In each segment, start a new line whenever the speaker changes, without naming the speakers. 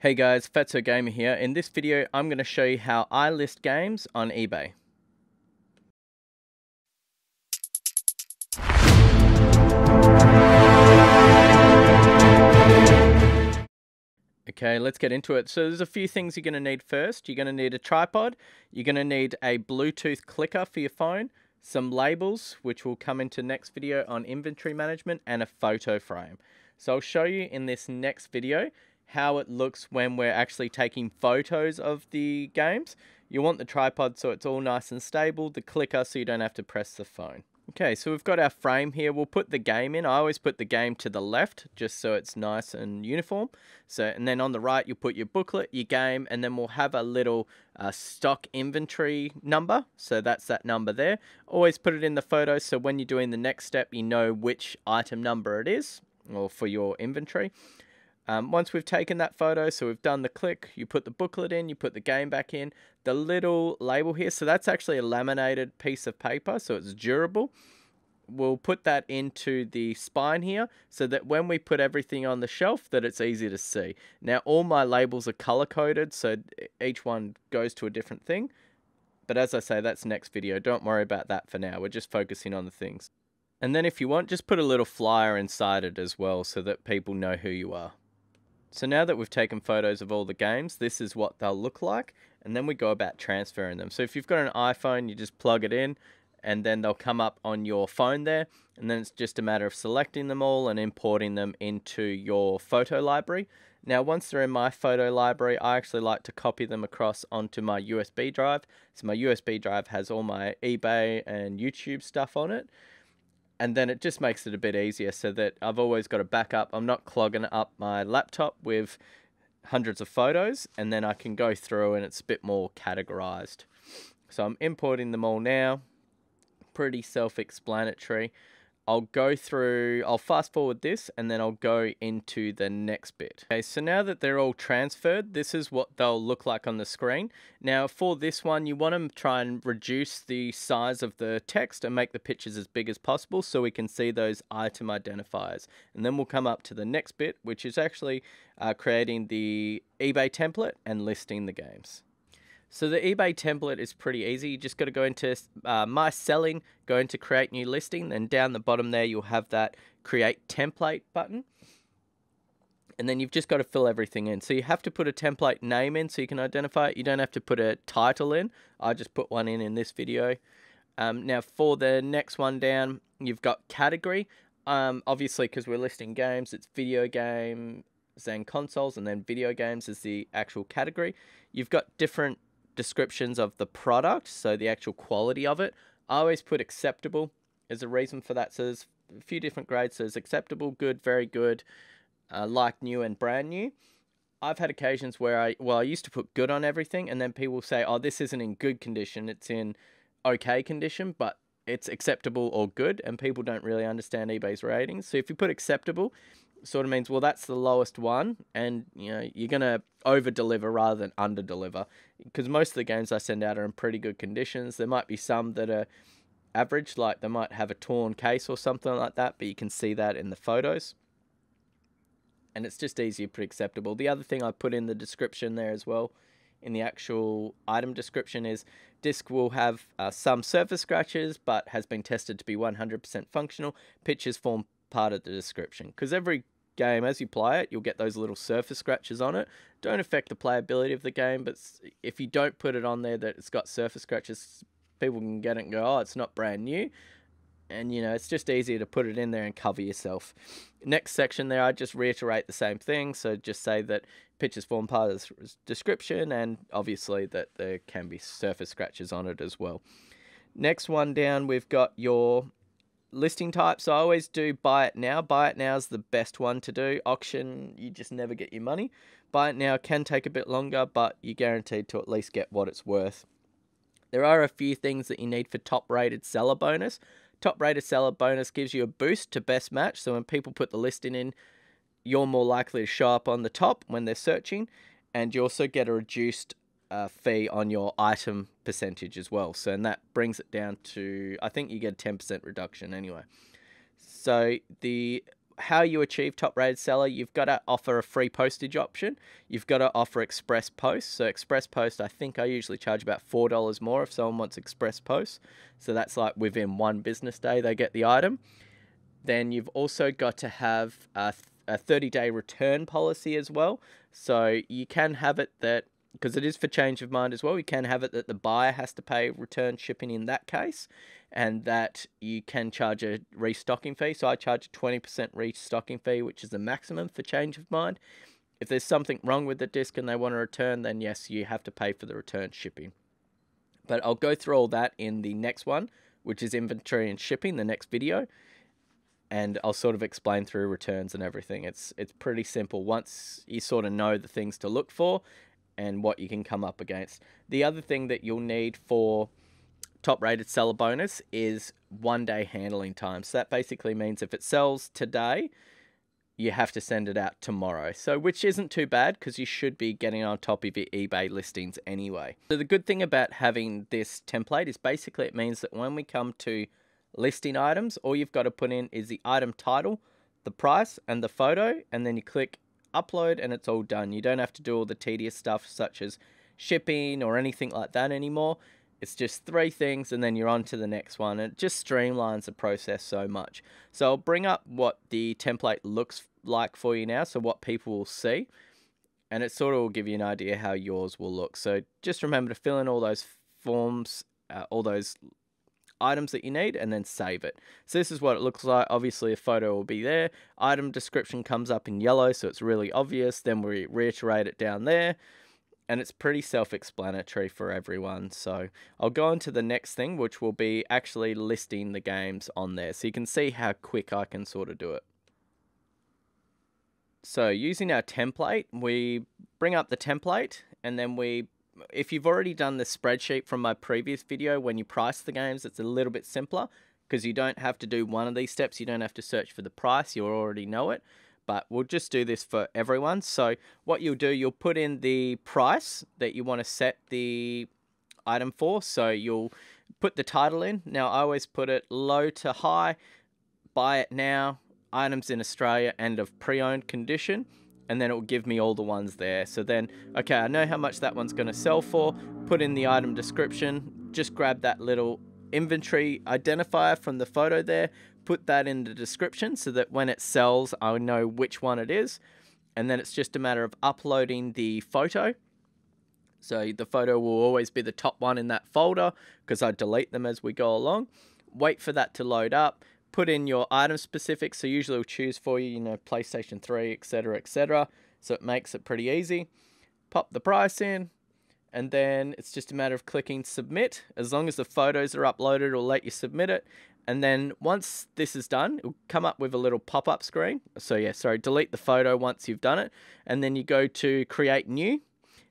Hey guys, FatsoGamer here. In this video, I'm going to show you how I list games on eBay. Okay, let's get into it. So there's a few things you're going to need first. You're going to need a tripod. You're going to need a Bluetooth clicker for your phone, some labels, which will come into next video on inventory management, and a photo frame. So I'll show you in this next video how it looks when we're actually taking photos of the games. You want the tripod so it's all nice and stable, the clicker so you don't have to press the phone. Okay, so we've got our frame here. We'll put the game in. I always put the game to the left just so it's nice and uniform. And then on the right, you put your booklet, your game, and then we'll have a little stock inventory number. So that's that number there. Always put it in the photo so when you're doing the next step, you know which item number it is, or for your inventory. Once we've taken that photo, so we've done the click, you put the booklet in, you put the game back in, the little label here, so that's actually a laminated piece of paper, so it's durable. We'll put that into the spine here, so that when we put everything on the shelf, that it's easy to see. Now, all my labels are color-coded, so each one goes to a different thing. But as I say, that's next video. Don't worry about that for now. We're just focusing on the things. And then if you want, just put a little flyer inside it as well, so that people know who you are. So now that we've taken photos of all the games, this is what they'll look like, and then we go about transferring them. So if you've got an iPhone, you just plug it in, and then they'll come up on your phone there, and then it's just a matter of selecting them all and importing them into your photo library. Now, once they're in my photo library, I actually like to copy them across onto my USB drive. So my USB drive has all my eBay and YouTube stuff on it. And then it just makes it a bit easier so that I've always got a backup. I'm not clogging up my laptop with hundreds of photos, and then I can go through and it's a bit more categorized. So I'm importing them all now. Pretty self-explanatory. I'll fast forward this and then I'll go into the next bit. Okay, so now that they're all transferred, this is what they'll look like on the screen. Now for this one, you want to try and reduce the size of the text and make the pictures as big as possible so we can see those item identifiers. And then we'll come up to the next bit, which is actually creating the eBay template and listing the games. So the eBay template is pretty easy. You just got to go into My Selling, go into Create New Listing, and down the bottom there you'll have that Create Template button. And then you've just got to fill everything in. So you have to put a template name in so you can identify it. You don't have to put a title in. I just put one in this video. Now for the next one down, you've got category. Obviously, because we're listing games, it's video games and consoles, and then video games is the actual category. You've got different descriptions of the product, so the actual quality of it. I always put acceptable as a reason for that. So there's a few different grades. So there's acceptable, good, very good, like new, and brand new. I've had occasions where I used to put good on everything, and then people say, oh, this isn't in good condition, it's in okay condition, but it's acceptable or good, and people don't really understand eBay's ratings. So if you put acceptable, sort of means, well, that's the lowest one, and you're gonna over deliver rather than under deliver, because most of the games I send out are in pretty good conditions. There might be some that are average, like they might have a torn case or something like that, but you can see that in the photos, and it's just easier to put acceptable. The other thing I put in the description there as well, in the actual item description, is disc will have some surface scratches but has been tested to be 100% functional. Pictures form part of the description, because every game, as you play it, you'll get those little surface scratches on it. Don't affect the playability of the game, but if you don't put it on there that it's got surface scratches, people can get it and go, oh, it's not brand new. And it's just easier to put it in there and cover yourself. Next section there, I just reiterate the same thing. So just say that pictures form part of the description, and obviously that there can be surface scratches on it as well. Next one down, we've got your listing type. So I always do buy it now. Buy it now is the best one to do. Auction, you just never get your money. Buy it now can take a bit longer, but you're guaranteed to at least get what it's worth. There are a few things that you need for top rated seller bonus. Top rated seller bonus gives you a boost to best match. So when people put the listing in, you're more likely to show up on the top when they're searching, and you also get a reduced fee on your item percentage as well. So, and that brings it down to, I think you get a 10% reduction anyway. So the how you achieve top rated seller, you've got to offer a free postage option. You've got to offer express post. So express post, I think I usually charge about $4 more if someone wants express post. So that's like within 1 business day they get the item. Then you've also got to have a 30-day return policy as well. So you can have it that, because it is for change of mind as well, you can have it that the buyer has to pay return shipping in that case, and that you can charge a restocking fee. So I charge a 20% restocking fee, which is the maximum for change of mind. If there's something wrong with the disc and they want to return, then yes, you have to pay for the return shipping. But I'll go through all that in the next one, which is inventory and shipping, the next video. And I'll sort of explain through returns and everything. It's pretty simple once you sort of know the things to look for and what you can come up against. The other thing that you'll need for top rated seller bonus is 1-day handling time. So that basically means if it sells today, you have to send it out tomorrow. So which isn't too bad because you should be getting on top of your eBay listings anyway. So the good thing about having this template is basically it means that when we come to listing items, all you've got to put in is the item title, the price, and the photo, and then you click upload and it's all done. You don't have to do all the tedious stuff such as shipping or anything like that anymore. It's just 3 things and then you're on to the next one. It just streamlines the process so much. So I'll bring up what the template looks like for you now, so what people will see, and it sort of will give you an idea how yours will look. So just remember to fill in all those forms, all those items that you need, and then save it. So this is what it looks like. Obviously a photo will be there. Item description comes up in yellow, so it's really obvious. Then we reiterate it down there, and it's pretty self-explanatory for everyone. So I'll go on to the next thing, which will be actually listing the games on there, so you can see how quick I can sort of do it. So using our template, we bring up the template, and then if you've already done the spreadsheet from my previous video, when you price the games, it's a little bit simpler because you don't have to do one of these steps. You don't have to search for the price. You already know it, but we'll just do this for everyone. So what you'll do, you'll put in the price that you want to set the item for. So you'll put the title in. Now I always put it low to high, buy it now, items in Australia and of pre-owned condition. And then it will give me all the ones there. So then, okay, I know how much that one's going to sell for. Put in the item description. Just grab that little inventory identifier from the photo there. Put that in the description so that when it sells, I know which one it is. And then it's just a matter of uploading the photo. So the photo will always be the top one in that folder because I delete them as we go along. Wait for that to load up. Put in your item specifics, so usually it'll choose for you, PlayStation 3, etc., etc. So it makes it pretty easy. Pop the price in, and then it's just a matter of clicking submit. As long as the photos are uploaded, it'll let you submit it. And then once this is done, it'll come up with a little pop-up screen. So yeah, sorry, delete the photo once you've done it. And then you go to create new.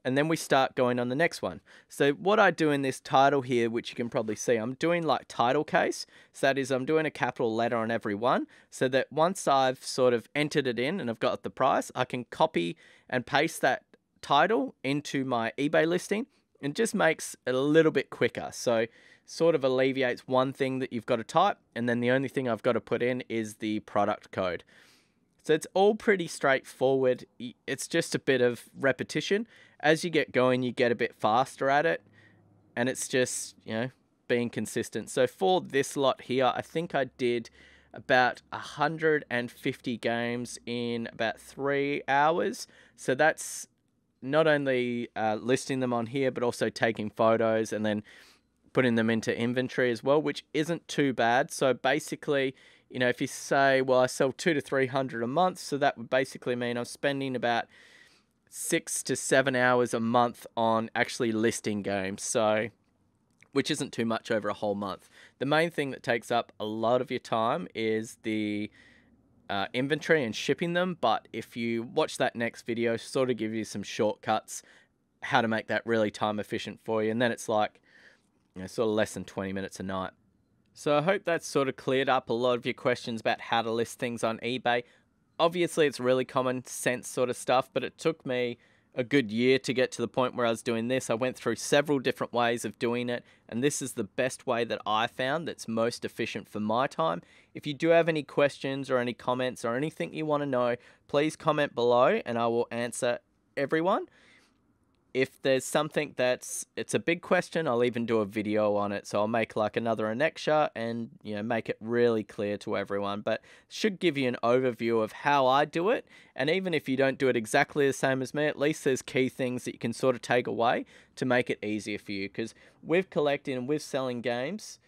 And then we start going on the next one. So what I do in this title here, which you can probably see, I'm doing like title case. So that is, I'm doing a capital letter on every one, so that once I've sort of entered it in and I've got the price, I can copy and paste that title into my eBay listing. It just makes it a little bit quicker. So sort of alleviates one thing that you've got to type, and then the only thing I've got to put in is the product code. So it's all pretty straightforward. It's just a bit of repetition. As you get going, you get a bit faster at it, and it's just, being consistent. So for this lot here, I think I did about 150 games in about 3 hours. So that's not only listing them on here, but also taking photos and then putting them into inventory as well, which isn't too bad. So basically, if you say, well, I sell 200 to 300 a month, so that would basically mean I'm spending about 6 to 7 hours a month on actually listing games, so which isn't too much over a whole month. The main thing that takes up a lot of your time is the inventory and shipping them, but if you watch that next video, sort of give you some shortcuts how to make that really time efficient for you, and then it's like sort of less than 20 minutes a night. So I hope that's sort of cleared up a lot of your questions about how to list things on eBay. Obviously, it's really common sense sort of stuff, but it took me a good year to get to the point where I was doing this. I went through several different ways of doing it, and this is the best way that I found that's most efficient for my time. If you do have any questions or any comments or anything you want to know, please comment below and I will answer everyone. If there's something it's a big question, I'll even do a video on it. So I'll make like another annexure and, you know, make it really clear to everyone. But should give you an overview of how I do it. And even if you don't do it exactly the same as me, at least there's key things that you can sort of take away to make it easier for you. Because with collecting and with selling games,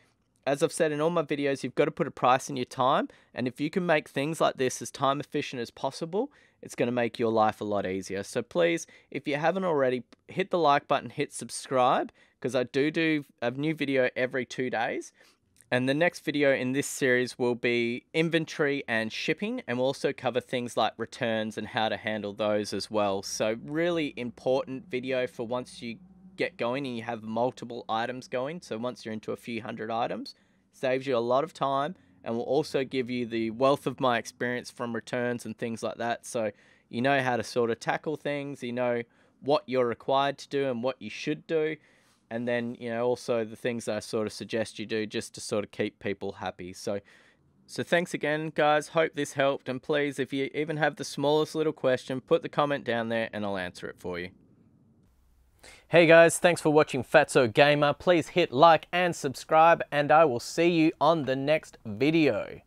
as I've said in all my videos, you've got to put a price in your time. And if you can make things like this as time efficient as possible, it's going to make your life a lot easier. So please, if you haven't already, hit the like button, hit subscribe, because I do a new video every 2 days. And the next video in this series will be inventory and shipping, and we'll also cover things like returns and how to handle those as well. So really important video for once you get going and you have multiple items going. So once you're into a few hundred items, saves you a lot of time and will also give you the wealth of my experience from returns and things like that. So you know how to sort of tackle things, you know what you're required to do and what you should do. And then, you know, also the things that I sort of suggest you do just to sort of keep people happy. So thanks again, guys. Hope this helped. And please, if you even have the smallest little question, put the comment down there and I'll answer it for you. Hey guys, thanks for watching FatsoGamer. Please hit like and subscribe and I will see you on the next video.